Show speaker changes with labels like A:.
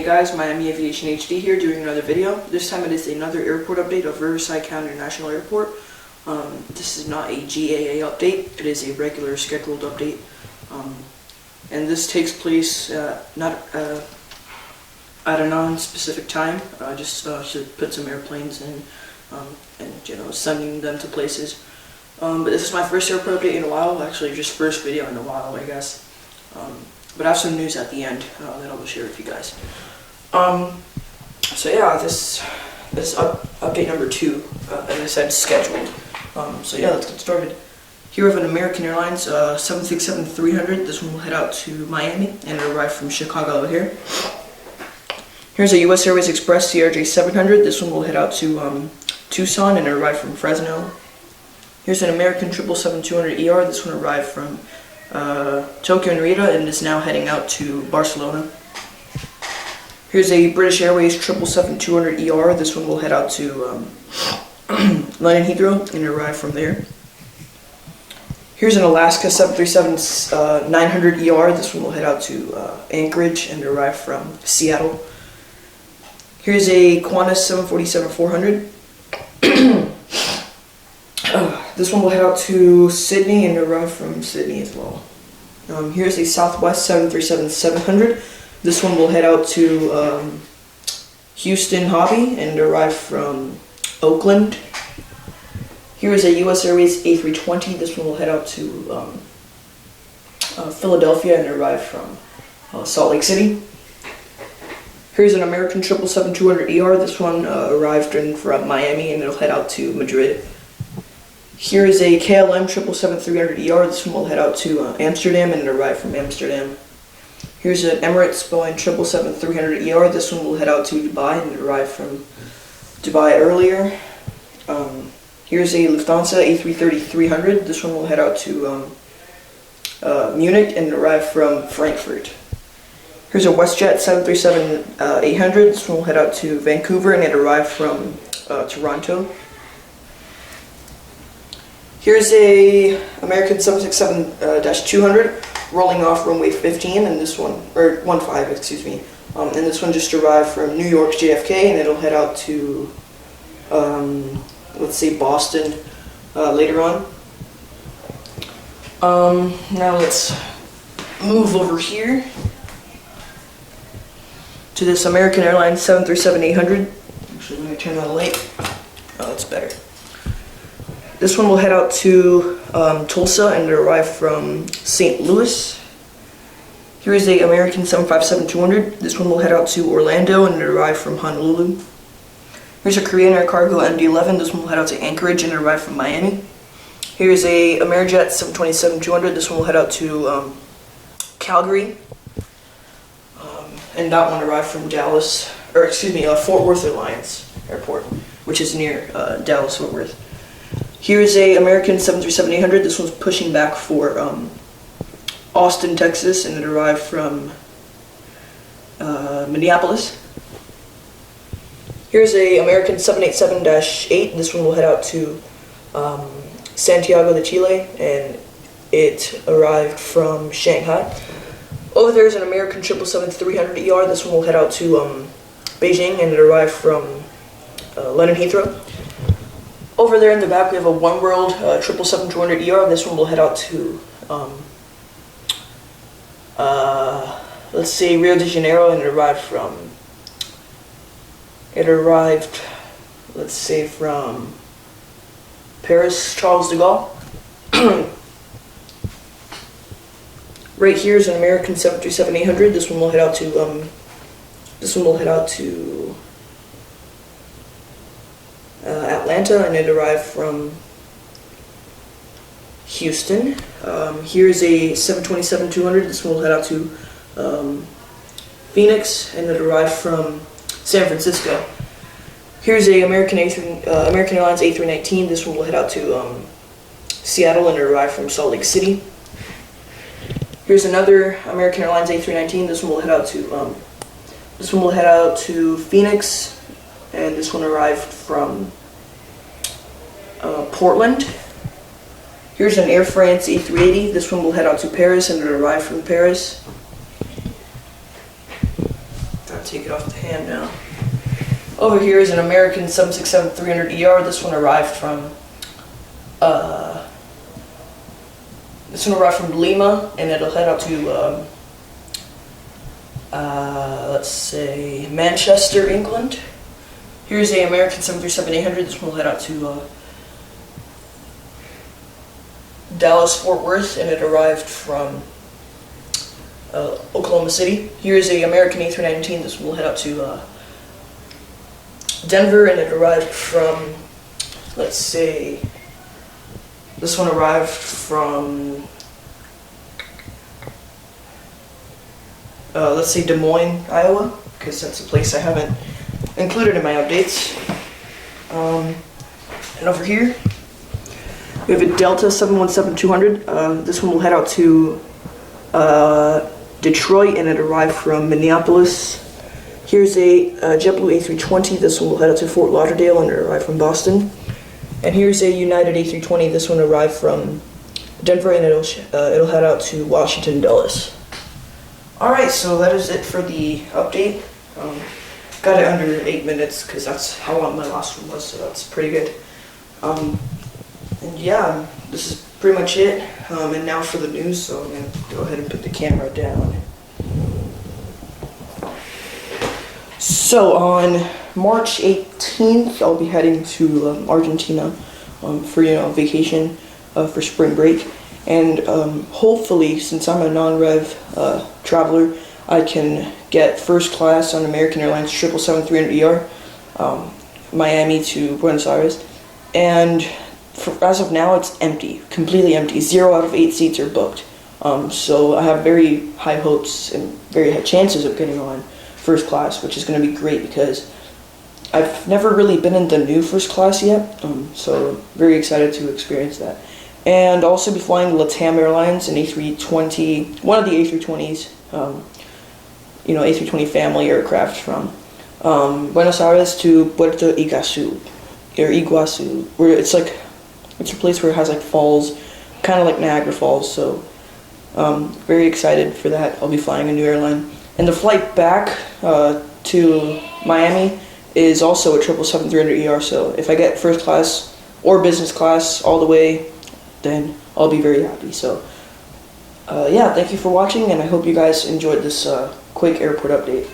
A: Hey guys, Miami Aviation HD here doing another video. This time it is another airport update of Riverside County International Airport. This is not a GAA update, it is a regular scheduled update. And this takes place not at a non-specific time, just to put some airplanes in and sending them to places. But this is my first airport update in a while, actually just first video in a while I guess. But I have some news at the end that I will share with you guys. So yeah, this is update number 2, as I said, scheduled. So yeah, let's get started. Here we have an American Airlines 767-300. This one will head out to Miami and it'll arrive from Chicago here. Here's a US Airways Express CRJ-700. This one will head out to Tucson and it'll arrive from Fresno. Here's an American 777-200ER. This one arrived from Tokyo Narita and is now heading out to Barcelona. Here's a British Airways 777-200ER. This one will head out to London Heathrow and arrive from there. Here's an Alaska 737-900ER. This one will head out to Anchorage and arrive from Seattle. Here's a Qantas 747-400. This one will head out to Sydney and arrive from Sydney as well. Here's a Southwest 737-700. This one will head out to Houston Hobby and arrive from Oakland. Here is a US Airways A320. This one will head out to Philadelphia and arrive from Salt Lake City. Here's an American 777-200ER. This one arrived from Miami and it'll head out to Madrid. Here is a KLM 777-300ER. This one will head out to Amsterdam and arrive from Amsterdam. Here's an Emirates Boeing 777-300ER. This one will head out to Dubai and arrive from Dubai earlier. Here's a Lufthansa A330-300. This one will head out to Munich and arrive from Frankfurt. Here's a WestJet 737-800. This one will head out to Vancouver and it arrived from Toronto. Here's a American 767-200 rolling off runway 15, and this one, or 15, excuse me. And this one just arrived from New York's JFK, and it'll head out to, let's say Boston later on. Now let's move over here to this American Airlines 737-800. Actually, let me turn on the light. Oh, that's better. This one will head out to Tulsa and arrive from St. Louis. Here is the American 757-200. This one will head out to Orlando and arrive from Honolulu. Here's a Korean Air Cargo MD-11. This one will head out to Anchorage and arrive from Miami. Here's a Amerijet 727-200. This one will head out to Calgary. And that one arrived from Dallas, or excuse me, Fort Worth Alliance Airport, which is near Dallas, Fort Worth. Here's a American 737-800. This one's pushing back for Austin, Texas, and it arrived from Minneapolis. Here's a American 787-8. This one will head out to Santiago de Chile, and it arrived from Shanghai. Over there is an American 777-300ER. This one will head out to Beijing, and it arrived from London Heathrow. Over there in the back we have a One World 777-200ER. This one will head out to, let's say Rio de Janeiro, and it arrived, let's say from Paris, Charles de Gaulle. Right here is an American 737-800. This one will head out to, Atlanta, and it arrived from Houston. Here's a 727-200. This one will head out to Phoenix, and it arrived from San Francisco. Here's a American Airlines A319. This one will head out to Seattle, and it arrived from Salt Lake City. Here's another American Airlines A319. This one will head out to Phoenix, and this one arrived from Portland. Here's an Air France A380. This one will head out to Paris and it'll arrive from Paris. take it off the hand now. Over here is an American 767-300ER. This one arrived from Lima, and it'll head out to let's say Manchester, England. Here's a American 737-800. This one will head out to Dallas, Fort Worth, and it arrived from Oklahoma City. Here's a American A319. This one will head out to Denver, and it arrived from, let's say, this one arrived from, let's say Des Moines, Iowa, because that's a place I haven't included in my updates. And over here, we have a Delta 717-200. This one will head out to Detroit, and it arrived from Minneapolis. Here's a JetBlue A320. This one will head out to Fort Lauderdale, and it arrived from Boston. And here's a United A320. This one arrived from Denver, and it'll head out to Washington, Dulles. Alright, so that is it for the update. Got it under 8 minutes because that's how long my last one was, so that's pretty good. And yeah, this is pretty much it. And now for the news, so I'm going to go ahead and put the camera down. So on March 18th, I'll be heading to Argentina for vacation for spring break, and hopefully, since I'm a non-rev traveler, I can get first class on American Airlines 777-300ER, Miami to Buenos Aires, and as of now it's empty, completely empty. 0 out of 8 seats are booked. So I have very high hopes and very high chances of getting on first class, which is going to be great because I've never really been in the new first class yet, so very excited to experience that. And I'll also be flying LATAM Airlines, an A320, one of the A320s, A320 family aircraft from Buenos Aires to Puerto Iguazu, where it's a place where it has like falls, kind of like Niagara Falls, so very excited for that. I'll be flying a new airline. And the flight back to Miami is also a 777-300ER, so if I get first class or business class all the way, then I'll be very happy. So yeah, thank you for watching, and I hope you guys enjoyed this quick airport update.